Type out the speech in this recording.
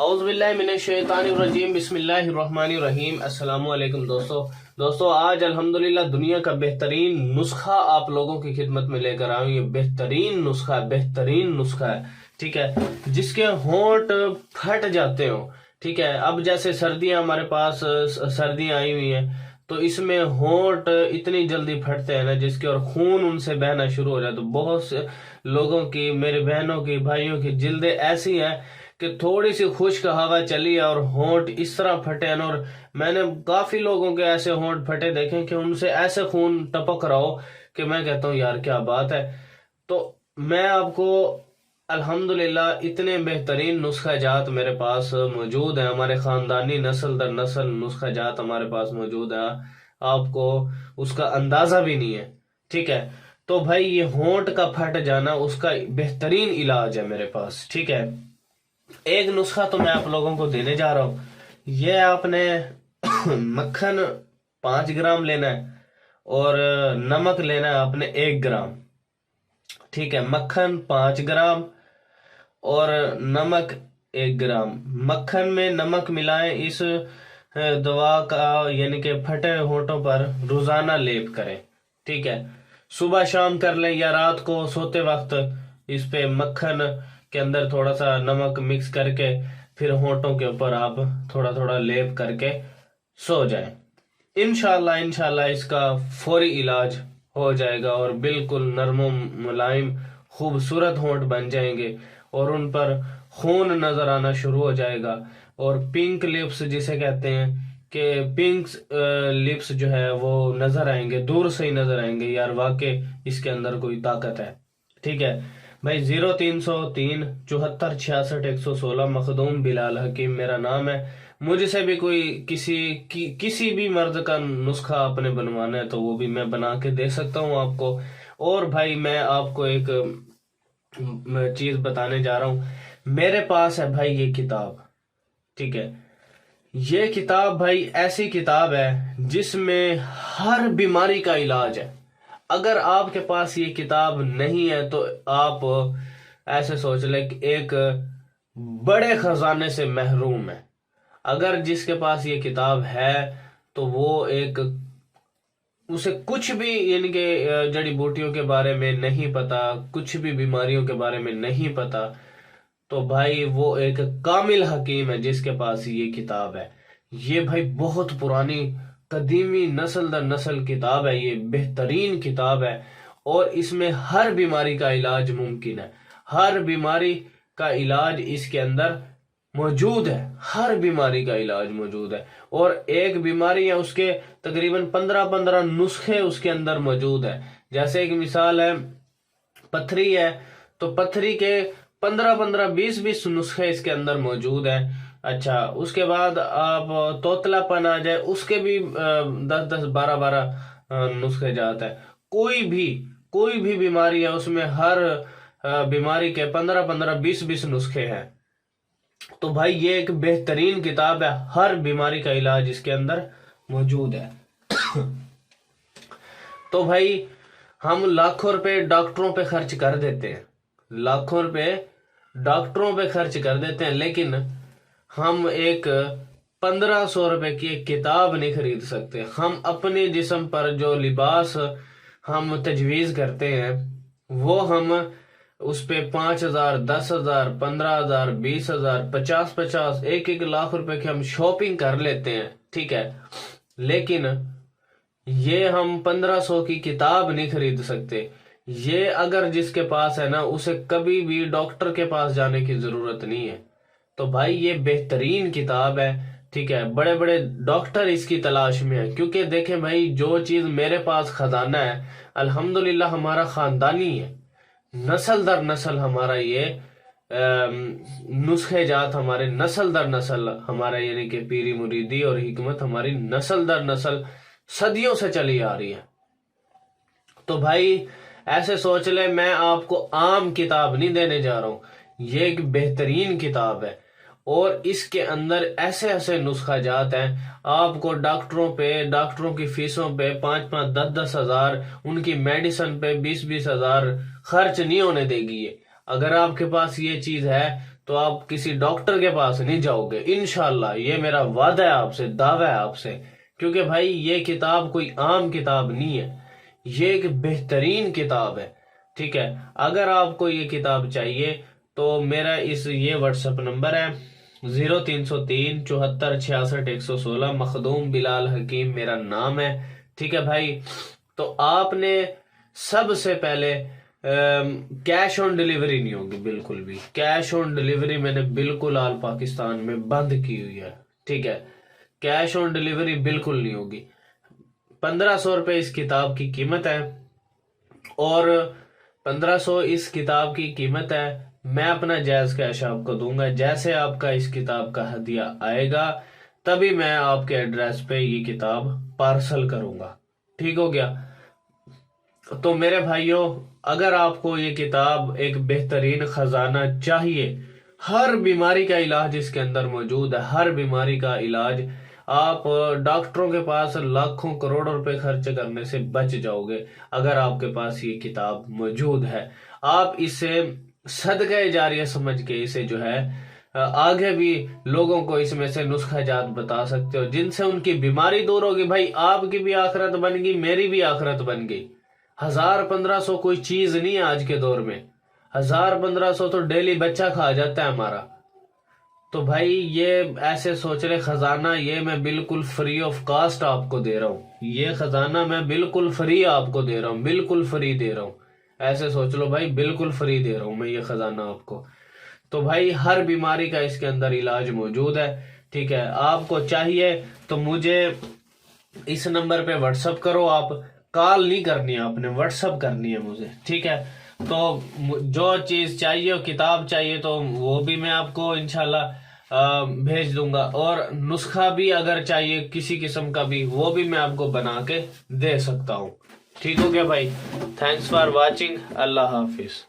اعوذ باللہ من الشیطان الرجیم، بسم اللہ الرحمن الرحیم۔ السلام علیکم دوستو آج الحمدللہ دنیا کا بہترین نسخہ آپ لوگوں کی خدمت میں لے کر آیا ہوں۔ یہ بہترین نسخہ ہے، ٹھیک ہے، جس کے ہونٹ پھٹ جاتے ہوں، ٹھیک ہے۔ اب جیسے سردیاں ہمارے پاس سردیاں آئی ہوئی ہیں، تو اس میں ہونٹ اتنی جلدی پھٹتے ہیں نا، جس کے اور خون ان سے بہنا شروع ہو جائے۔ تو بہت سے لوگوں کی، میرے بہنوں کی، بھائیوں کی جلدیں ایسی ہیں کہ تھوڑی سی خشک ہوا چلی اور ہونٹ اس طرح پھٹے ہیں، اور میں نے کافی لوگوں کے ایسے ہونٹ پھٹے دیکھیں کہ ان سے ایسے خون ٹپک رہا ہو کہ میں کہتا ہوں یار کیا بات ہے۔ تو میں آپ کو الحمدللہ اتنے بہترین نسخہ جات میرے پاس موجود ہیں، ہمارے خاندانی نسل در نسل نسخہ جات ہمارے پاس موجود ہے، آپ کو اس کا اندازہ بھی نہیں ہے، ٹھیک ہے۔ تو بھائی یہ ہونٹ کا پھٹ جانا، اس کا بہترین علاج ہے میرے پاس، ٹھیک ہے۔ ایک نسخہ تو میں آپ لوگوں کو دینے جا رہا ہوں۔ یہ آپ نے مکھن 5 گرام لینا ہے اور نمک لینا ہے آپ نے 1 گرام، ٹھیک ہے۔ مکھن 5 گرام اور نمک 1 گرام۔ مکھن میں نمک ملائیں، اس دوا کا یعنی کہ پھٹے ہونٹوں پر روزانہ لیپ کریں، ٹھیک ہے۔ صبح شام کر لیں یا رات کو سوتے وقت اس پہ مکھن کے اندر تھوڑا سا نمک مکس کر کے پھر ہونٹوں کے اوپر آپ تھوڑا تھوڑا لیپ کر کے سو جائیں۔ انشاءاللہ اس کا فوری علاج ہو جائے گا اور بالکل نرم و ملائم خوبصورت ہونٹ بن جائیں گے اور ان پر خون نظر آنا شروع ہو جائے گا، اور پنک لپس جسے کہتے ہیں کہ پنک لپس جو ہے وہ نظر آئیں گے، دور سے ہی نظر آئیں گے، یار واقع اس کے اندر کوئی طاقت ہے، ٹھیک ہے بھائی۔ 0303 74 66 116 مخدوم بلال حکیم میرا نام ہے۔ مجھ سے بھی کوئی کسی بھی مرد کا نسخہ آپ نے بنوانا ہے تو وہ بھی میں بنا کے دے سکتا ہوں آپ کو۔ اور بھائی میں آپ کو ایک چیز بتانے جا رہا ہوں، میرے پاس ہے بھائی یہ کتاب، ٹھیک ہے۔ یہ کتاب بھائی ایسی کتاب ہے جس میں ہر بیماری کا علاج ہے۔ اگر آپ کے پاس یہ کتاب نہیں ہے تو آپ ایسے سوچ لیں کہ ایک بڑے خزانے سے محروم ہے۔ اگر جس کے پاس یہ کتاب ہے تو وہ اسے کچھ بھی یعنی کہ جڑی بوٹیوں کے بارے میں نہیں پتا، کچھ بھی بیماریوں کے بارے میں نہیں پتا، تو بھائی وہ ایک کامل حکیم ہے جس کے پاس یہ کتاب ہے۔ یہ بھائی بہت پرانی قدیمی نسل در نسل کتاب ہے، یہ بہترین کتاب ہے، اور اس میں ہر بیماری کا علاج ممکن ہے۔ ہر بیماری کا علاج اس کے اندر موجود ہے، ہر بیماری کا علاج موجود ہے، اور ایک بیماری ہے اس کے تقریباً 15 نسخے اس کے اندر موجود ہے۔ جیسے ایک مثال ہے پتھری ہے، تو پتھری کے 15 20 نسخے اس کے اندر موجود ہیں۔ اچھا، اس کے بعد آپ توتلا پن آ جائے، اس کے بھی 10 12 نسخے جاتا ہے۔ کوئی بھی بیماری ہے اس میں ہر بیماری کے 15 20 نسخے ہیں۔ تو بھائی یہ ایک بہترین کتاب ہے، ہر بیماری کا علاج اس کے اندر موجود ہے۔ تو بھائی ہم لاکھوں روپے ڈاکٹروں پہ خرچ کر دیتے ہیں، لاکھوں روپے ڈاکٹروں پہ خرچ کر دیتے ہیں، لیکن ہم ایک 1500 روپے کی ایک کتاب نہیں خرید سکتے۔ ہم اپنے جسم پر جو لباس ہم تجویز کرتے ہیں وہ ہم اس پہ 5000 10,000 15,000 20,000 50 1 لاکھ روپے کی ہم شاپنگ کر لیتے ہیں، ٹھیک ہے، لیکن یہ ہم 1500 کی کتاب نہیں خرید سکتے۔ یہ اگر جس کے پاس ہے نا، اسے کبھی بھی ڈاکٹر کے پاس جانے کی ضرورت نہیں ہے۔ تو بھائی یہ بہترین کتاب ہے، ٹھیک ہے۔ بڑے بڑے ڈاکٹر اس کی تلاش میں ہیں، کیونکہ دیکھیں بھائی جو چیز میرے پاس خزانہ ہے الحمدللہ ہمارا خاندانی ہے، نسل در نسل ہمارا یہ نسخے جات ہمارے نسل در نسل ہمارا یعنی کہ پیری مریدی اور حکمت ہماری نسل در نسل صدیوں سے چلی آ رہی ہے۔ تو بھائی ایسے سوچ لیں میں آپ کو عام کتاب نہیں دینے جا رہا ہوں، یہ ایک بہترین کتاب ہے، اور اس کے اندر ایسے نسخہ جات ہیں آپ کو ڈاکٹروں کی فیسوں پہ 5 10 ہزار، ان کی میڈیسن پہ 20 ہزار خرچ نہیں ہونے دے گی۔ یہ اگر آپ کے پاس یہ چیز ہے تو آپ کسی ڈاکٹر کے پاس نہیں جاؤ گے انشاءاللہ، یہ میرا وعدہ ہے آپ سے، دعویٰ ہے آپ سے، کیونکہ بھائی یہ کتاب کوئی عام کتاب نہیں ہے، یہ ایک بہترین کتاب ہے، ٹھیک ہے۔ اگر آپ کو یہ کتاب چاہیے تو میرا یہ واٹس ایپ نمبر ہے 0303 74 66 116، مخدوم بلال حکیم میرا نام ہے، ٹھیک ہے بھائی۔ تو آپ نے سب سے پہلے کیش آن ڈیلیوری نہیں ہوگی، بالکل بھی کیش آن ڈیلیوری میں نے بالکل آل پاکستان میں بند کی ہوئی ہے، ٹھیک ہے، کیش آن ڈیلیوری بالکل نہیں ہوگی۔ 1500 روپے اس کتاب کی قیمت ہے، اور 1500 اس کتاب کی قیمت ہے، میں اپنا جائز کیش آپ کو دوں گا، جیسے آپ کا اس کتاب کا ہدیہ آئے گا تبھی میں آپ کے ایڈریس پہ یہ کتاب پارسل کروں گا، ٹھیک ہو گیا۔ تو میرے بھائیوں، اگر آپ کو یہ کتاب ایک بہترین خزانہ چاہیے، ہر بیماری کا علاج اس کے اندر موجود ہے، ہر بیماری کا علاج، آپ ڈاکٹروں کے پاس لاکھوں کروڑوں روپے خرچ کرنے سے بچ جاؤ گے اگر آپ کے پاس یہ کتاب موجود ہے۔ آپ اسے صدقہ جاریہ سمجھ کے اسے جو ہے آگے بھی لوگوں کو اس میں سے نسخہ جات بتا سکتے ہو، جن سے ان کی بیماری دور ہوگی۔ بھائی آپ کی بھی آخرت بن گئی، میری بھی آخرت بن گئی۔ 1500 کوئی چیز نہیں ہے آج کے دور میں، 1500 تو ڈیلی بچہ کھا جاتا ہے ہمارا۔ تو بھائی یہ ایسے سوچ رہے خزانہ یہ میں بالکل فری آف کاسٹ آپ کو دے رہا ہوں، یہ خزانہ میں بالکل فری آپ کو دے رہا ہوں، بالکل فری دے رہا ہوں، ایسے سوچ لو بھائی، بالکل فری دے رہا ہوں میں یہ خزانہ آپ کو۔ تو بھائی ہر بیماری کا اس کے اندر علاج موجود ہے، ٹھیک ہے۔ آپ کو چاہیے تو مجھے اس نمبر پہ واٹس ایپ کرو، آپ کال نہیں کرنی ہے، آپ نے واٹس ایپ کرنی ہے مجھے، ٹھیک ہے۔ تو جو چیز چاہیے، کتاب چاہیے، تو وہ بھی میں آپ کو انشاءاللہ بھیج دوں گا، اور نسخہ بھی اگر چاہیے کسی قسم کا بھی، وہ بھی میں آپ کو بنا کے دے سکتا ہوں، ٹھیک ہو گیا بھائی۔ تھینکس فار واچنگ، اللہ حافظ۔